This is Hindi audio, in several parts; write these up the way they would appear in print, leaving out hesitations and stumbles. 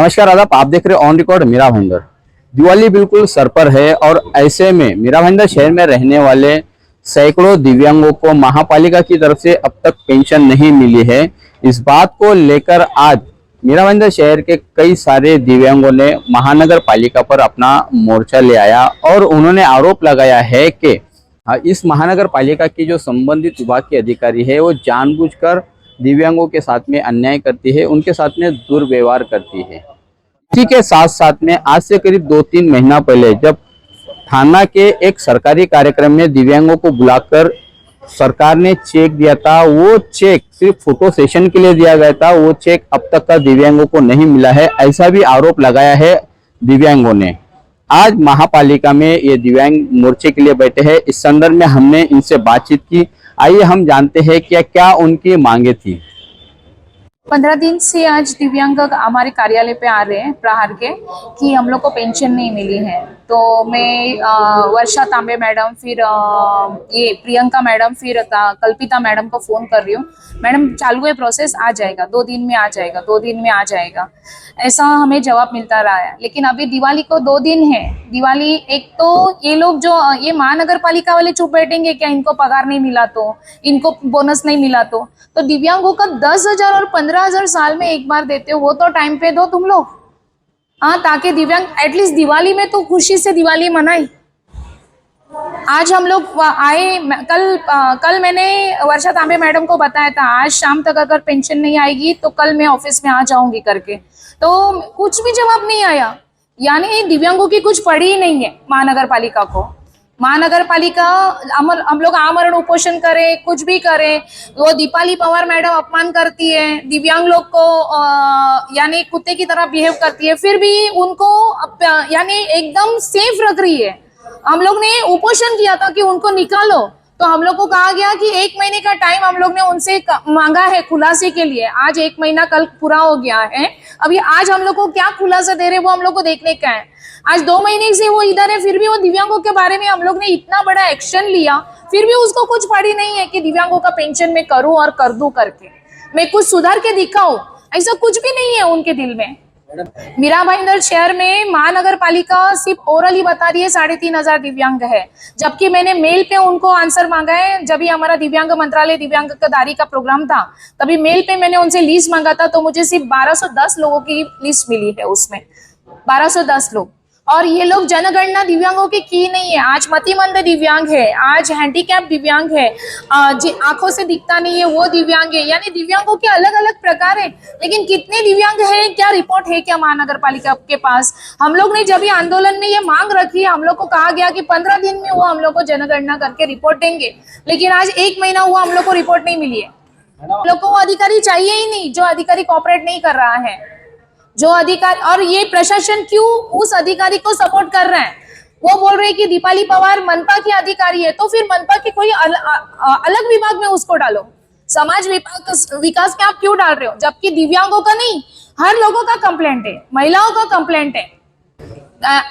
नमस्कार आदाब, आप देख रहे ऑन रिकॉर्ड मीरा भाईंदर। दिवाली बिल्कुल सर पर है और ऐसे में मीरा भाईंदर शहर में रहने वाले सैकड़ों दिव्यांगों को महापालिका की तरफ से अब तक पेंशन नहीं मिली है। इस बात को लेकर आज मीरा भाईंदर शहर के कई सारे दिव्यांगों ने महानगर पालिका पर अपना मोर्चा ले आया और उन्होंने आरोप लगाया है कि इस महानगर पालिका की जो संबंधित विभाग के अधिकारी है वो जानबूझकर दिव्यांगों के साथ में अन्याय करती है, उनके साथ में दुर्व्यवहार करती है। इसी के साथ साथ में आज से करीब 2-3 महीना पहले जब थाना के एक सरकारी कार्यक्रम में दिव्यांगों को बुलाकर सरकार ने चेक दिया था, वो चेक सिर्फ फोटो सेशन के लिए दिया गया था। वो चेक अब तक का दिव्यांगों को नहीं मिला है, ऐसा भी आरोप लगाया है दिव्यांगों ने। आज महापालिका में ये दिव्यांग मोर्चे के लिए बैठे हैं। इस संदर्भ में हमने इनसे बातचीत की। आइए हम जानते हैं क्या उनकी मांगे थी। 15 दिन से आज दिव्यांग हमारे कार्यालय पे आ रहे हैं प्रहार के कि हम लोग को पेंशन नहीं मिली है। तो मैं वर्षा तांबे मैडम, फिर ये प्रियंका मैडम, फिर कल्पिता मैडम को फोन कर रही हूँ। मैडम चालू है प्रोसेस, आ जाएगा 2 दिन में, आ जाएगा 2 दिन में आ जाएगा, ऐसा हमें जवाब मिलता रहा है। लेकिन अभी दिवाली को 2 दिन है। दिवाली एक तो ये लोग जो ये महानगर पालिका वाले चुप बैठेंगे क्या? इनको पगार नहीं मिला तो, इनको बोनस नहीं मिला तो दिव्यांगों का 10,000 और 15,000 साल में एक बार देते हो, वो तो टाइम पे दो तुम लोग। हाँ, ताकि दिव्यांग एटलीस्ट दिवाली में तो खुशी से दिवाली मनाए। आज हम लोग आए, कल मैंने वर्षा तांबे मैडम को बताया था आज शाम तक अगर पेंशन नहीं आएगी तो कल मैं ऑफिस में आ जाऊंगी करके, तो कुछ भी जवाब नहीं आया। यानी दिव्यांगों की कुछ पड़ी ही नहीं है महानगर पालिका को। महानगर पालिका हम लोग आमरण उपोषण करें, कुछ भी करें, वो दीपाली पवार मैडम अपमान करती है, दिव्यांग लोग को यानी कुत्ते की तरह बिहेव करती है, फिर भी उनको यानी एकदम सेफ रख रही है। हम लोग ने उपोषण किया था कि उनको निकालो, तो हम लोग को कहा गया कि 1 महीने का टाइम हम लोग ने उनसे मांगा है खुलासे के लिए। आज 1 महीना कल पूरा हो गया है। अभी आज हम लोग को क्या खुलासा दे रहे वो हम लोग को देखने का है। आज 2 महीने से वो इधर है, फिर भी वो दिव्यांगों के बारे में हम लोग ने इतना बड़ा एक्शन लिया, फिर भी उसको कुछ पड़ी नहीं है कि दिव्यांगों का पेंशन मैं करूं और कर दूं करके, मैं कुछ सुधार के दिखाऊं, ऐसा कुछ भी नहीं है उनके दिल में। मीरा भाईंदर शहर में महानगर पालिका सिर्फ ओरली बता रही है 3,500 दिव्यांग है, जबकि मैंने मेल पे उनको आंसर मांगा है। जब भी हमारा दिव्यांग मंत्रालय दिव्यांगदारी का प्रोग्राम था तभी मेल पे मैंने उनसे लिस्ट मांगा था, तो मुझे सिर्फ 1210 लोगों की लिस्ट मिली है, उसमें 1210 लोग। और ये लोग जनगणना दिव्यांगों की नहीं है। आज मतिमंद दिव्यांग है, आज हैंडीकैप दिव्यांग है, आंखों से दिखता नहीं है वो दिव्यांग है। यानी दिव्यांगों के अलग अलग प्रकार है, लेकिन कितने दिव्यांग है, क्या रिपोर्ट है क्या महानगर पालिका के पास? हम लोग ने जब भी आंदोलन में ये मांग रखी, हम लोग को कहा गया कि 15 दिन में वो हम लोग को जनगणना करके रिपोर्ट देंगे, लेकिन आज 1 महीना हुआ हम लोग को रिपोर्ट नहीं मिली है। हम लोग को वो अधिकारी चाहिए ही नहीं जो अधिकारी कोऑपरेट नहीं कर रहा है, जो अधिकारी। और ये प्रशासन क्यों उस अधिकारी को सपोर्ट कर रहा है? वो बोल रहे हैं कि दीपाली पवार मनपा की अधिकारी है, तो फिर मनपा के कोई अलग विभाग में उसको डालो। समाज विकास में आप क्यों डाल रहे हो? जबकि दिव्यांगों का नहीं, हर लोगों का कंप्लेंट है, महिलाओं का कंप्लेंट है।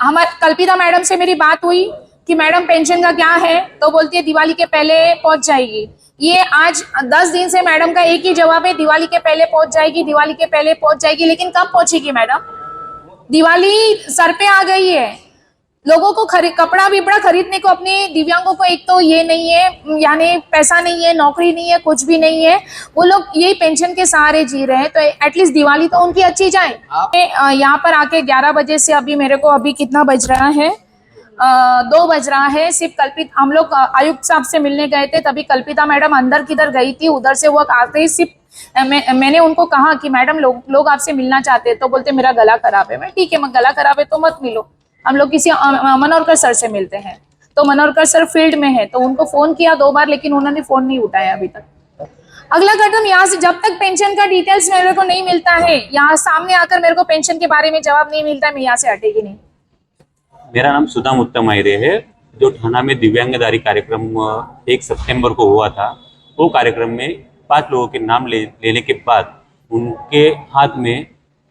हमारे कल्पिता मैडम से मेरी बात हुई कि मैडम पेंशन का क्या है, तो बोलती है दिवाली के पहले पहुंच जाएगी। ये आज 10 दिन से मैडम का एक ही जवाब है, दिवाली के पहले पहुंच जाएगी, दिवाली के पहले पहुंच जाएगी। लेकिन कब पहुंचेगी मैडम? दिवाली सर पे आ गई है। लोगों को कपड़ा विपड़ा खरीदने को अपने दिव्यांगों को एक तो ये नहीं है, यानी पैसा नहीं है, नौकरी नहीं है, कुछ भी नहीं है, वो लोग यही पेंशन के सहारे जी रहे हैं। तो एटलीस्ट दिवाली तो उनकी अच्छी जाए। यहाँ पर आके 11 बजे से अभी मेरे को अभी कितना बज रहा है, 2 बज रहा है। सिर्फ हम लोग आयुक्त साहब से मिलने गए थे, तभी कल्पिता मैडम अंदर किधर गई थी, उधर से वो आते ही सिर्फ मैंने उनको कहा कि मैडम लोग आपसे मिलना चाहते हैं, तो बोलते मेरा गला खराब है। मैं ठीक है, मैं गला खराब है तो मत मिलो, हम लोग किसी मनोहरकर सर से मिलते हैं। तो मनोहरकर सर फील्ड में है, तो उनको फोन किया 2 बार, लेकिन उन्होंने फोन नहीं उठाया अभी तक। अगला कदम यहाँ से, जब तक पेंशन का डिटेल्स मेरे को नहीं मिलता है, यहाँ सामने आकर मेरे को पेंशन के बारे में जवाब नहीं मिलता है, मैं यहाँ से हटेगी नहीं। मेरा नाम सुदाम उत्तम आयरे है। जो थाना में दिव्यांगदारी कार्यक्रम 1 सितंबर को हुआ था, वो कार्यक्रम में 5 लोगों के नाम लेने के बाद उनके हाथ में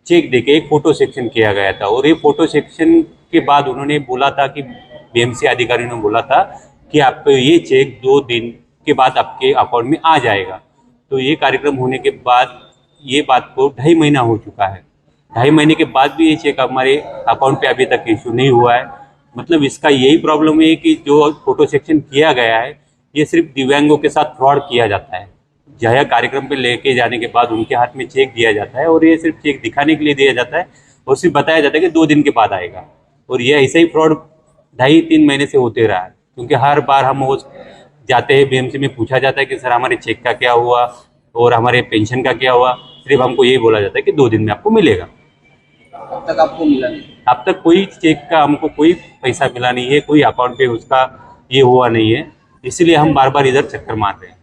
चेक देके एक फोटो सेक्शन किया गया था। और ये फोटो सेक्शन के बाद उन्होंने बोला था कि बीएमसी अधिकारी ने बोला था कि आपको ये चेक 2 दिन के बाद आपके अकाउंट में आ जाएगा। तो ये कार्यक्रम होने के बाद ये बात को 2.5 महीना हो चुका है। 2.5 महीने के बाद भी ये चेक हमारे अकाउंट पे अभी तक इशू नहीं हुआ है। मतलब इसका यही प्रॉब्लम है कि जो फोटो सेक्शन किया गया है ये सिर्फ दिव्यांगों के साथ फ्रॉड किया जाता है। जया कार्यक्रम पे लेके जाने के बाद उनके हाथ में चेक दिया जाता है और ये सिर्फ चेक दिखाने के लिए दिया जाता है और सिर्फ बताया जाता है कि 2 दिन के बाद आएगा। और ये ऐसा ही फ्रॉड 2.5-3 महीने से होते रहा है, क्योंकि हर बार हम वो जाते हैं बीएमसी में, पूछा जाता है कि सर हमारे चेक का क्या हुआ और हमारे पेंशन का क्या हुआ, सिर्फ हमको यही बोला जाता है कि 2 दिन में आपको मिलेगा। अब तक आपको मिला नहीं? अब तक कोई चेक का हमको कोई पैसा मिला नहीं है, कोई अकाउंट पे उसका ये हुआ नहीं है, इसीलिए हम बार बार इधर चक्कर मार रहे हैं।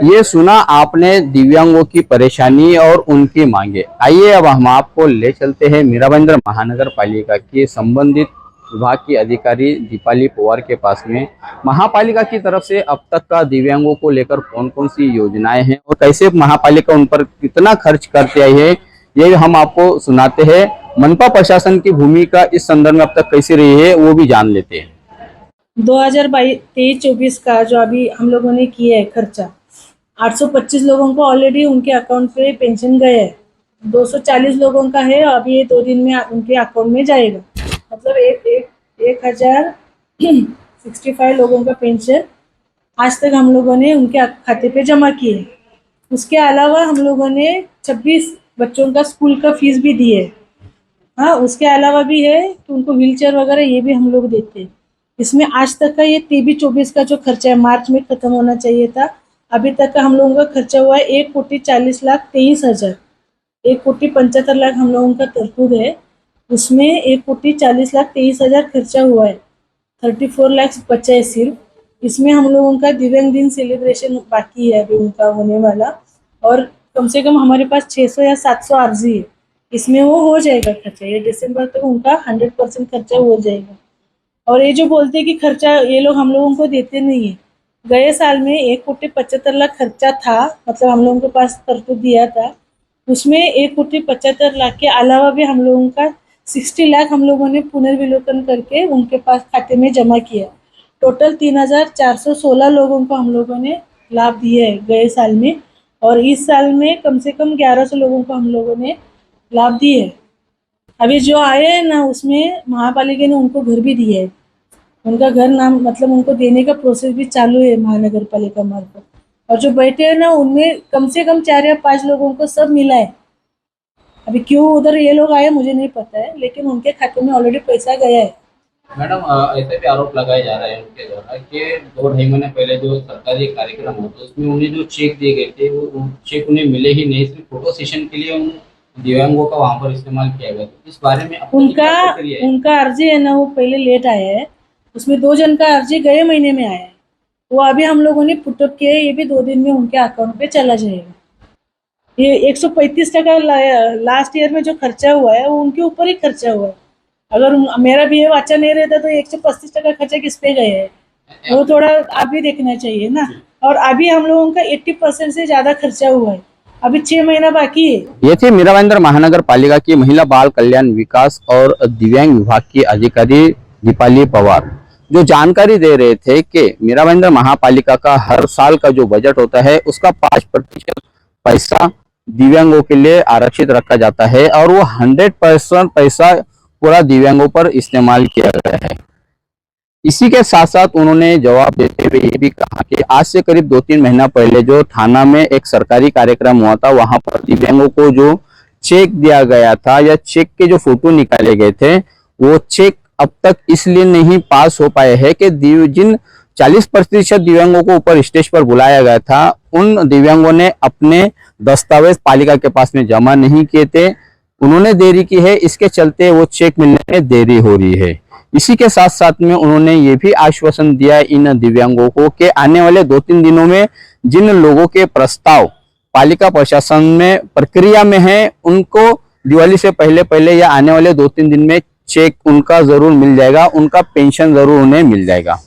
ये सुना आपने दिव्यांगों की परेशानी और उनकी मांगे। आइए अब हम आपको ले चलते हैं मीरा भाईंदर महानगर पालिका के संबंधित विभाग की अधिकारी दीपाली पवार के पास में। महापालिका की तरफ से अब तक का दिव्यांगों को लेकर कौन कौन सी योजनाएं हैं और कैसे महापालिका उन पर कितना खर्च करते आई है, ये हम आपको सुनाते हैं। मनपा प्रशासन की भूमिका इस संदर्भ में अब तक कैसी रही है वो भी जान लेते हैं। 2023-24 का जो अभी हम लोगों ने किया है खर्चा, 825 लोगों को ऑलरेडी उनके अकाउंट पे पेंशन गए है, 240 लोगों का है, अभी ये 2 दिन में उनके अकाउंट में जाएगा। मतलब 1065 लोगों का पेंशन आज तक हम लोगों ने उनके खाते पे जमा किए। उसके अलावा हम लोगों ने 26 बच्चों का स्कूल का फीस भी दिए। हाँ, उसके अलावा भी है कि उनको व्हीलचेयर वगैरह ये भी हम लोग देते हैं। इसमें आज तक का ये 23-24 का जो खर्चा है, मार्च में खत्म होना चाहिए था, अभी तक का हम लोगों का खर्चा हुआ है 1,40,23,000। 1,75,00,000 हम लोगों का तरतूद है, उसमें 1,40,23,000 खर्चा हुआ है। 34 लाख बचा है सिर्फ। इसमें हम लोगों का दिव्यांग दिन सेलिब्रेशन बाकी है अभी उनका होने वाला, और कम से कम हमारे पास 600 या 700 अर्जी है, इसमें वो हो जाएगा खर्चा। ये दिसंबर तक उनका 100% खर्चा हो जाएगा। और ये जो बोलते हैं कि खर्चा ये लोग हम लोगों को देते नहीं है, गए साल में 1,75,00,000 खर्चा था, मतलब हम लोगों के पास तरतूद दिया था, उसमें 1,75,00,000 के अलावा भी हम लोगों का 60 लाख हम लोगों ने पुनर्विलोकन करके उनके पास खाते में जमा किया। टोटल 3,416 लोगों को हम लोगों ने लाभ दिए है गए साल में, और इस साल में कम से कम 1100 लोगों को हम लोगों ने लाभ दिए है। अभी जो आए हैं ना, उसमें महापालिका ने उनको घर भी दिया है। उनका घर नाम मतलब उनको देने का प्रोसेस भी चालू है महानगर पालिका मार्फत। और जो बैठे हैं ना, उनमें कम से कम 4 या 5 लोगों को सब मिला है। अभी क्यों उधर ये लोग आए मुझे नहीं पता है, लेकिन उनके खाते में ऑलरेडी पैसा गया है। मैडम, ऐसे भी आरोप लगाए जा रहे हैं उनके द्वारा कि 2-2.5 महीने पहले जो सरकारी कार्यक्रम होता है उसमें उन्हें जो चेक दिए गए थे वो चेक उन्हें मिले ही नहीं, सिर्फ फोटो सेशन के लिए उन दिव्यांगों का वहां पर इस्तेमाल किया गया। तो इस बारे में उनका अर्जी है ना, वो पहले लेट आया है, उसमें 2 जन का अर्जी गए महीने में आया है, वो अभी हम लोगों ने पुटअप किया है, ये भी 2 दिन में उनके अकाउंट पे चला जाएगा। ये 135% लास्ट ईयर में जो खर्चा हुआ है वो उनके ऊपर ही खर्चा हुआ है। अगर मेरा बिहेव अच्छा नहीं रहता तो 135% खर्चा किस पे गए है, वो थोड़ा आप भी देखना चाहिए ना। और अभी हम लोगों का 80% से ज्यादा खर्चा हुआ है, अभी 6 महीना बाकी है। ये थी मीरा भाईंदर महानगर पालिका की महिला बाल कल्याण विकास और दिव्यांग विभाग की अधिकारी दीपाली पवार, जो जानकारी दे रहे थे कि मीरा भाईंदर महापालिका का हर साल का जो बजट होता है उसका 5% पैसा दिव्यांगों के लिए आरक्षित रखा जाता है और वो 100% पैसा पूरा दिव्यांगों पर इस्तेमाल किया गया है। इसी के साथ साथ उन्होंने जवाब देते हुए ये भी कहा कि आज से करीब 2-3 महीना पहले जो थाना में एक सरकारी कार्यक्रम हुआ था, वहां पर दिव्यांगों को जो चेक दिया गया था या चेक के जो फोटो निकाले गए थे, वो चेक अब तक इसलिए नहीं पास हो पाए हैं कि जिन 40% दिव्यांगों को ऊपर स्टेज पर बुलाया गया था, उन दिव्यांगों ने अपने दस्तावेज पालिका के पास में जमा नहीं किए थे, उन्होंने देरी की है, इसके चलते वो चेक मिलने में देरी हो रही है। इसी के साथ साथ में उन्होंने ये भी आश्वासन दिया इन दिव्यांगों को कि आने वाले 2-3 दिनों में जिन लोगों के प्रस्ताव पालिका प्रशासन में प्रक्रिया में है, उनको दिवाली से पहले या आने वाले 2-3 दिन में चेक उनका जरूर मिल जाएगा, उनका पेंशन जरूर उन्हें मिल जाएगा।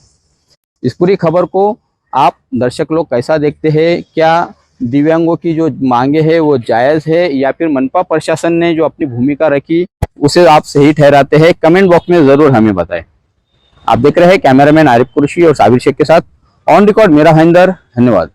इस पूरी खबर को आप दर्शक लोग कैसा देखते हैं? क्या दिव्यांगों की जो मांगे है वो जायज है या फिर मनपा प्रशासन ने जो अपनी भूमिका रखी उसे आप सही ठहराते हैं? कमेंट बॉक्स में जरूर हमें बताएं। आप देख रहे हैं कैमरामैन आरिफ कुरैशी और साबिर शेख के साथ ऑन रिकॉर्ड मीरा भाईंदर। धन्यवाद।